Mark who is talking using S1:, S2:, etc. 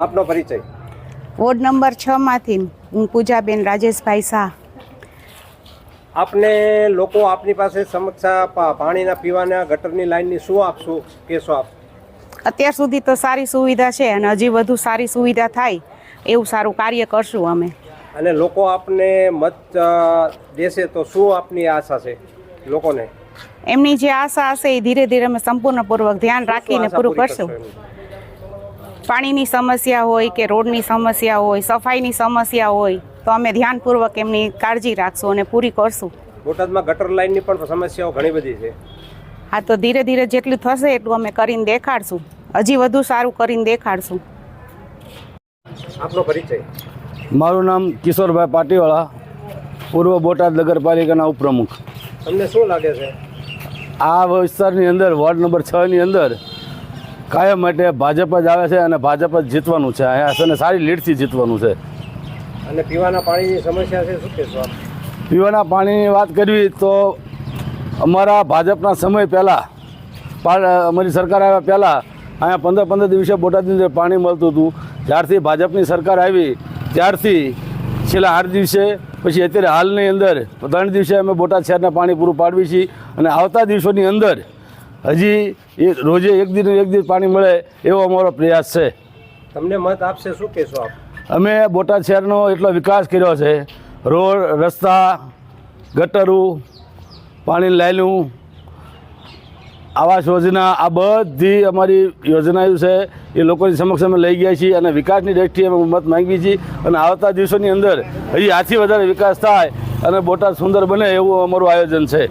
S1: આપનો પરિચય?
S2: Ward number 6 માંથી હું પૂજાબેન રાજેશભાઈ શાહ।
S1: આપને લોકો આપની પાસે સમસ્યા પાણીના પીવાના ગટરની લાઈનની શું આપશું કહેશો આપ?
S2: અત્યાર સુધી તો સારી સુવિધા છે અને હજી વધુ સારી સુવિધા થાય એવું સારું કાર્ય કરશું અમે।
S1: અને લોકો આપને મત દેશે તો શું આપની આશા છે લોકોને?
S2: એમની જે આશા હશે એ ધીરે ધીરે અમે સંપૂર્ણપૂર્વક ધ્યાન રાખીને પૂરું કરશું। પાણીની સમસ્યા હોય કે રોડની સમસ્યા હોય, સફાઈની સમસ્યા હોય તો અમે ધ્યાનપૂર્વક એમની કાળજી રાખશું અને પૂરી કરશું।
S1: બોટાદમાં ગટર લાઈનની પણ સમસ્યાઓ ઘણી બધી છે।
S2: હા, તો ધીરે ધીરે જેટલું થશે એટલું અમે કરીને દેખાડશું, હજી વધુ સારું કરીને દેખાડશું।
S1: આપનો પરિચય?
S3: મારું નામ કિશોરભાઈ પાટીવાળા, પૂર્વ બોટાદ નગરપાલિકાના ઉપપ્રમુખ।
S1: તમને શું લાગે છે
S3: આ વિસ્તારની અંદર વોર્ડ નંબર 6ની અંદર કાયમ માટે ભાજપ જ આવે છે અને ભાજપ જ જીતવાનું છે અહીંયા અને સારી લીડથી જીતવાનું છે।
S1: અને પીવાના પાણીની સમસ્યા છે, શું કહેશો આપ?
S3: પીવાના પાણીની વાત કરવી તો અમારા ભાજપના સમય પહેલાં અમારી સરકાર આવ્યા પહેલાં અહીંયા 15 દિવસે બોટાદની અંદર પાણી મળતું હતું। જ્યારથી ભાજપની સરકાર આવી ત્યારથી છેલ્લા 8 દિવસે પછી અત્યારે હાલની અંદર 3 દિવસે અમે બોટાદ શહેરને પાણી પૂરું પાડવી છીએ અને આવતા દિવસોની અંદર હજી રોજે એક દિવસ પાણી મળે એવો અમારો પ્રયાસ છે।
S1: તમને મત આપશે, શું કહેશો આપ?
S3: અમે બોટાદ શહેરનો એટલો વિકાસ કર્યો છે, રોડ, રસ્તા, ગટરું, પાણીની લાઈનું, આવાસ યોજના, આ બધી અમારી યોજનાઓ છે એ લોકોની સમક્ષ અમે લઈ ગયા છીએ અને વિકાસની દ્રષ્ટિએ અમે મત માંગીએ છીએ અને આવતા દિવસોની અંદર હજી આથી વધારે વિકાસ થાય અને બોટાદ સુંદર બને એવું અમારું આયોજન છે।